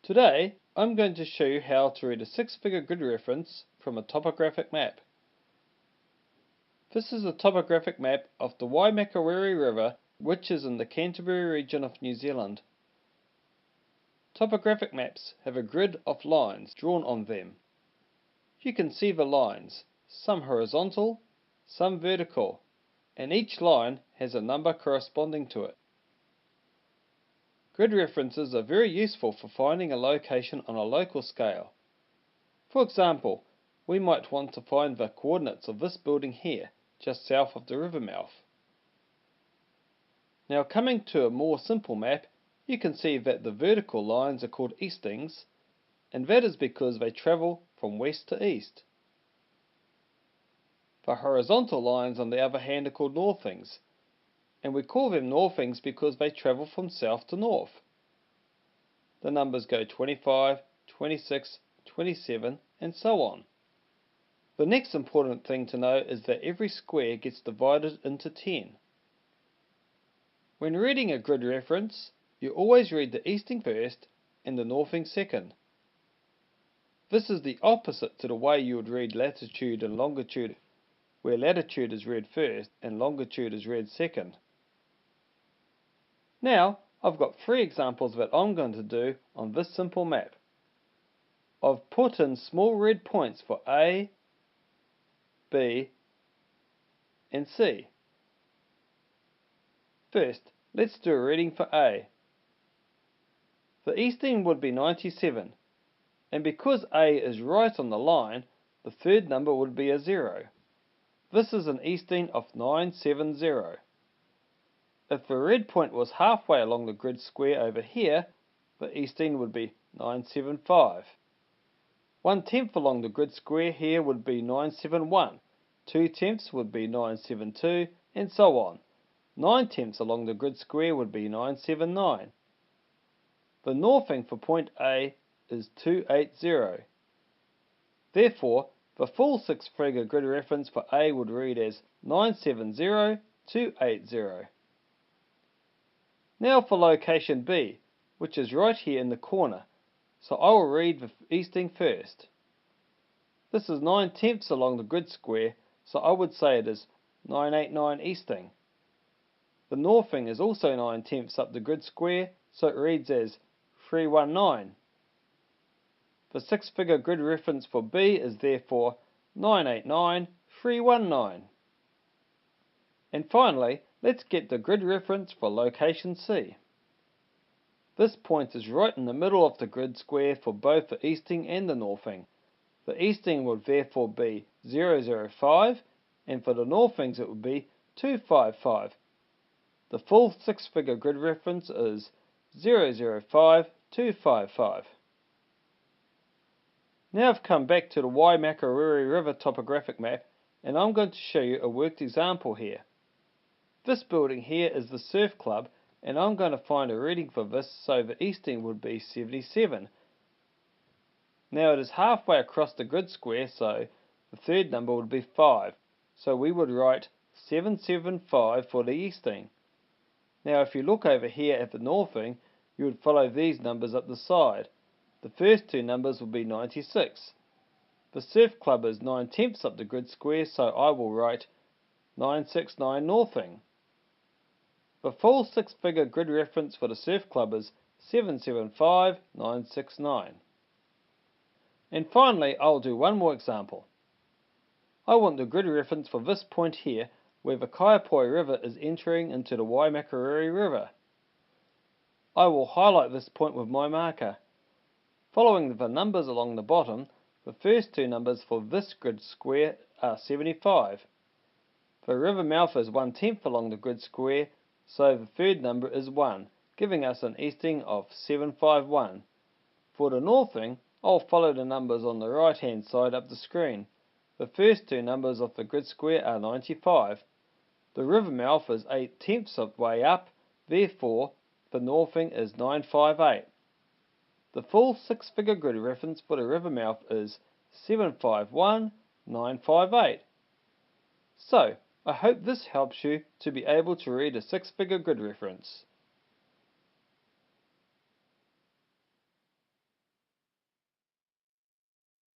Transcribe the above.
Today, I'm going to show you how to read a six-figure grid reference from a topographic map. This is a topographic map of the Waimakariri River, which is in the Canterbury region of New Zealand. Topographic maps have a grid of lines drawn on them. You can see the lines, some horizontal, some vertical, and each line has a number corresponding to it. Grid references are very useful for finding a location on a local scale. For example, we might want to find the coordinates of this building here, just south of the river mouth. Now coming to a more simple map, you can see that the vertical lines are called eastings, and that is because they travel from west to east. The horizontal lines on the other hand are called northings, and we call them northings because they travel from south to north. The numbers go 25, 26, 27, and so on. The next important thing to know is that every square gets divided into 10. When reading a grid reference, you always read the easting first and the northing second. This is the opposite to the way you would read latitude and longitude, where latitude is read first and longitude is read second. Now, I've got 3 examples that I'm going to do on this simple map. I've put in small red points for A, B, and C. First, let's do a reading for A. The easting would be 97, and because A is right on the line, the third number would be a 0. This is an easting of 970. If the red point was halfway along the grid square over here, the easting would be 975. 1/10 along the grid square here would be 971. 2/10 would be 972, and so on. 9/10 along the grid square would be 979. The northing for point A is 280. Therefore, the full six-figure grid reference for A would read as 970280. Now for location B, which is right here in the corner, so I will read the easting first. This is 9/10 along the grid square, so I would say it is 989 easting. The northing is also 9/10 up the grid square, so it reads as 319. The six-figure grid reference for B is therefore 989319. And finally, let's get the grid reference for location C. This point is right in the middle of the grid square for both the easting and the northing. The easting would therefore be 005, and for the northings it would be 255. The full six-figure grid reference is 005255. Now I've come back to the Waimakariri River topographic map, and I'm going to show you a worked example here. This building here is the surf club, and I'm going to find a reading for this, so the easting would be 77. Now it is halfway across the grid square, so the third number would be 5. So we would write 775 for the easting. Now if you look over here at the northing, you would follow these numbers up the side. The first 2 numbers will be 96. The surf club is 9/10 up the grid square, so I will write 969 northing. The full six-figure grid reference for the surf club is 775969. And finally, I'll do one more example. I want the grid reference for this point here, where the Kaiapoi River is entering into the Waimakariri River. I will highlight this point with my marker. Following the numbers along the bottom, the first 2 numbers for this grid square are 75. The river mouth is 1/10 along the grid square, so the third number is 1, giving us an easting of 751. For the northing, I'll follow the numbers on the right hand side up the screen. The first 2 numbers of the grid square are 95. The river mouth is 8/10 of the way up, therefore the northing is 958. The full six-figure grid reference for the river mouth is 751958. So, I hope this helps you to be able to read a six-figure grid reference.